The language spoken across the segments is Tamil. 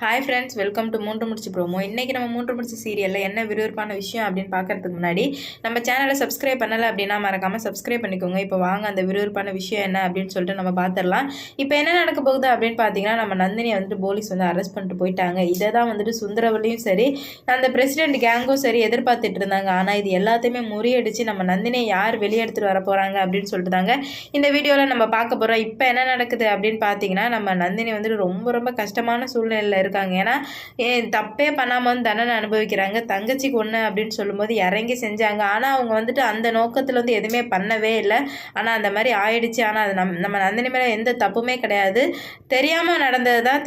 ஹாய் ஃப்ரெண்ட்ஸ், வெல்கம் டு மூன்று முடிச்சு ப்ரோமோ. இன்றைக்கி நம்ம மூன்று முடிச்சு சீரியலில் என்ன விறுவிறுப்பான விஷயம் அப்படின்னு பார்க்கறதுக்கு முன்னாடி நம்ம சேனலை சப்ஸ்கிரைப் பண்ணலை அப்படின்னா மறக்காமல் சப்ஸ்கிரைப் பண்ணிக்கோங்க. இப்போ வாங்க அந்த விறுவிறுப்பான விஷயம் என்ன அப்படின்னு சொல்லிட்டு நம்ம பார்த்துடலாம். இப்போ என்ன நடக்க போகுது அப்படின்னு பார்த்தீங்கன்னா, நம்ம நந்தினியை வந்துட்டு போலீஸ் வந்து அரெஸ்ட் பண்ணிட்டு போயிட்டாங்க. இதை தான் வந்துட்டு சுந்தரவல்லியும் சரி, அந்த பிரசிடென்ட் கேங்கும் சரி எதிர்பார்த்துட்டு இருந்தாங்க. ஆனால் இது எல்லாத்தையுமே முறியடிச்சு நம்ம நந்தினியை யார் வெளியெடுத்துட்டு வர போகிறாங்க அப்படின்னு சொல்லிட்டு தாங்க இந்த வீடியோவில் நம்ம பார்க்க போகிறோம். இப்போ என்ன நடக்குது அப்படின்னு பார்த்தீங்கன்னா, நம்ம நந்தினி வந்துட்டு ரொம்ப கஷ்டமான சூழ்நிலையில் இருக்காங்க. ஏன்னா தப்பே பண்ணாமல் வந்து தண்டனை அனுபவிக்கிறாங்க. தங்கச்சிக்கு ஒன்று அப்படின்னு சொல்லும்போது இறங்கி செஞ்சாங்க. ஆனால் அவங்க வந்துட்டு அந்த நோக்கத்தில் வந்து எதுவுமே பண்ணவே இல்லை. ஆனால் அந்த மாதிரி ஆயிடுச்சு. ஆனால் அது நம்ம நந்தினி மேலே எந்த தப்புமே கிடையாது. தெரியாமல் நடந்தது தான்,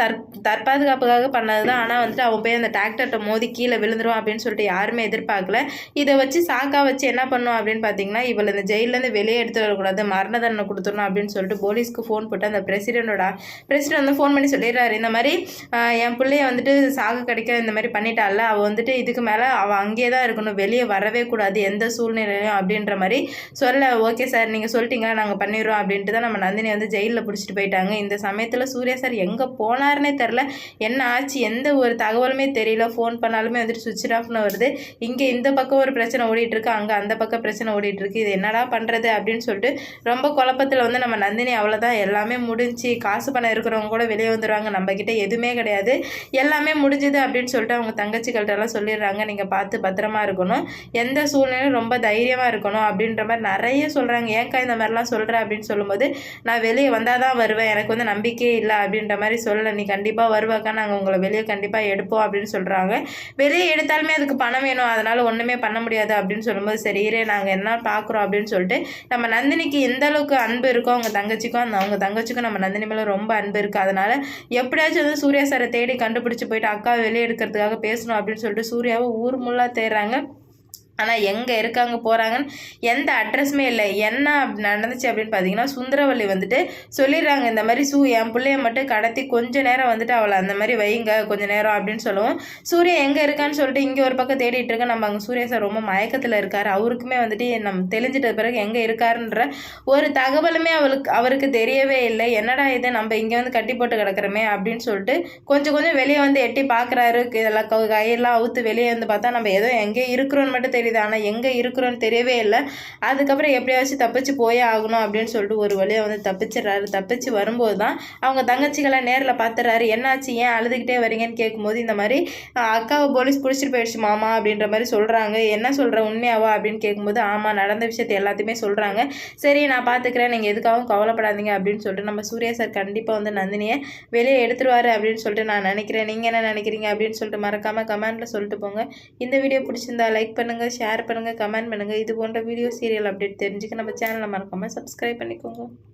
தற்பாதுகாப்புக்காக பண்ணது தான். ஆனால் வந்துட்டு அவன் போய் அந்த டிராக்டர்கிட்ட மோதி கீழே விழுந்துரும் அப்படின்னு சொல்லிட்டு யாருமே எதிர்பார்க்கல. இதை வச்சு சாக்கா வச்சு என்ன பண்ணும் அப்படின்னு பார்த்தீங்கன்னா, இவள் இந்த ஜெயிலேருந்து வெளியே எடுத்து வரக்கூடாது, மரண தண்டனை கொடுத்துடணும் அப்படின்னு சொல்லிட்டு போலீஸ்க்கு ஃபோன் போட்டு அந்த பிரசிடென்ட் வந்து ஃபோன் பண்ணி சொல்லிடுறாரு. இந்த மாதிரி என் பிள்ளைய வந்துட்டு சாகு கிடைக்க இந்த மாதிரி பண்ணிட்டால, அவள் வந்துட்டு இதுக்கு மேலே அவள் அங்கேயே தான் இருக்கணும், வெளியே வரவே கூடாது எந்த சூழ்நிலையும் அப்படின்ற மாதிரி சொல்ல. ஓகே சார், நீங்கள் சொல்லிட்டீங்க, நாங்கள் பண்ணிடுறோம் அப்படின்ட்டு தான் நம்ம நந்தினி வந்து ஜெயிலில் பிடிச்சிட்டு போயிட்டாங்க. இந்த சமயத்தில் சூர்யா சார் எங்கே போனாருன்னே தெரில, என்ன ஆச்சு எந்த ஒரு தகவலுமே தெரியல. ஃபோன் பண்ணாலுமே வந்துட்டு சுவிட்ச் ஆஃப்னு வருது. இங்கே இந்த பக்கம் ஒரு பிரச்சனை ஓடிட்டுருக்கு, அங்கே அந்த பக்கம் பிரச்சனை ஓடிட்டுருக்கு. இது என்னடா பண்ணுறது அப்படின்னு சொல்லிட்டு ரொம்ப குழப்பத்தில் வந்து நம்ம நந்தினி அவ்வளோதான், எல்லாமே முடிஞ்சு, காசு பணம் இருக்கிறவங்க கூட வெளியே வந்துடுவாங்க, நம்மக்கிட்ட எதுவுமே கிடையாது, எல்லாமே முடிஞ்சுது அப்படின்னு சொல்லிட்டு அவங்க தங்கச்சிகள்கிட்டலாம் சொல்லிடுறாங்க. நீங்கள் பார்த்து பத்திரமா இருக்கணும், எந்த சூழ்நிலையும் ரொம்ப தைரியமாக இருக்கணும் அப்படின்ற மாதிரி நிறைய சொல்கிறாங்க. ஏன்க்கா இந்த மாதிரிலாம் சொல்கிறேன் அப்படின்னு சொல்லும்போது, நான் வெளியே வந்தால் தான் வருவேன், எனக்கு வந்து நம்பிக்கையே இல்லை அப்படின்ற மாதிரி சொல்லலை. நீ கண்டிப்பாக வருவாக்கா, நாங்கள் உங்களை வெளியே கண்டிப்பாக எடுப்போம் அப்படின்னு சொல்கிறாங்க. வெளியே எடுத்தாலுமே அதுக்கு பணம் வேணும், அதனால் ஒன்றுமே பண்ண முடியாது அப்படின்னு சொல்லும்போது, சரி இரு நாங்கள் என்ன பார்க்குறோம் அப்படின்னு சொல்லிட்டு நம்ம நந்தினிக்கு எந்த அளவுக்கு அன்பு இருக்கோ அவங்க தங்கச்சிக்கும் நம்ம நந்தினி மேலே ரொம்ப அன்பு இருக்குது. அதனால் எப்படியாச்சும் வந்து சூர்யா சாரை தேடி கண்டுபிடிச்சி போயிட்டு அக்காவை வெளியே எடுக்கிறதுக்காக பேசணும் அப்படின்னு சொல்லிட்டு சூர்யாவை ஊர் முள்ளா தேடுறாங்க. ஆனால் எங்கே இருக்காங்க போகிறாங்கன்னு எந்த அட்ரஸுமே இல்லை. என்ன நடந்துச்சு அப்படின்னு பார்த்தீங்கன்னா, சுந்தரவல்லி வந்துட்டு சொல்லிடுறாங்க, இந்த மாதிரி என் பிள்ளைய மட்டும் கடத்தி கொஞ்சம் நேரம் வந்துட்டு அவளை அந்த மாதிரி வைங்க கொஞ்சம் நேரம் அப்படின்னு சொல்லுவோம். சூர்யா எங்கே இருக்கான்னு சொல்லிட்டு இங்கே ஒரு பக்கம் தேடிட்டு இருக்க. நம்ம அங்கே சூர்யா சார் ரொம்ப மயக்கத்தில் இருக்கார். அவருக்குமே வந்துட்டு நம்ம தெளிஞ்சிட்ட பிறகு எங்கே இருக்காருன்ற ஒரு தகவலுமே அவருக்கு தெரியவே இல்லை. என்னடா இது, நம்ம இங்கே வந்து கட்டி போட்டு கிடக்கிறோமே அப்படின்னு சொல்லிட்டு கொஞ்சம் வெளியே வந்து எட்டி பார்க்குறாரு. இதெல்லாம் கையெல்லாம் அவுத்து வெளியே வந்து பார்த்தா நம்ம ஏதோ எங்கே இருக்கிறோன்னு மட்டும் தெரியுது, ஆனால் எங்கே இருக்கிறோன்னு தெரியவே இல்லை. அதுக்கப்புறம் எப்படியாச்சும் தப்பிச்சு போயே ஆகணும் அப்படின்னு சொல்லிட்டு ஒரு வழியாக வந்து தப்பிச்சிடறாரு. தப்பிச்சு வரும்போது தான் அவங்க தங்கச்சிகளை நேரில் பார்த்துறாரு. என்னாச்சு, ஏன் அழுதுகிட்டே வரீங்கன்னு கேட்கும்போது, இந்த மாதிரி அக்காவை போலீஸ் பிடிச்சிட்டு போயிடுச்சு மாமா அப்படின்ற மாதிரி சொல்கிறாங்க. என்ன சொல்கிற, உண்மையாவா அப்படின்னு கேட்கும்போது, ஆமாம் நடந்த விஷயத்தை எல்லாத்தையுமே சொல்கிறாங்க. சரி நான் பார்த்துக்கிறேன், நீங்கள் எதுக்காகவும் கவலைப்படாதீங்க அப்படின்னு சொல்லிட்டு நம்ம சூர்யா சார் கண்டிப்பாக வந்து நந்தினியை வெளியே எடுத்துருவாரு அப்படின்னு சொல்லிட்டு நான் நினைக்கிறேன். நீங்கள் என்ன நினைக்கிறீங்க அப்படின்னு சொல்லிட்டு மறக்காமல் கமெண்ட்டில் சொல்லிட்டு போங்க. இந்த வீடியோ பிடிச்சிருந்தா லைக் பண்ணுங்கள், ஷேர் பண்ணுங்கள், கமெண்ட் பண்ணுங்கள். இது போன்ற வீடியோ சீரியல் அப்டேட் தெரிஞ்சுக்க நம்ம சேனலை மறக்காமல் சப்ஸ்கிரைப் பண்ணிக்கோங்க.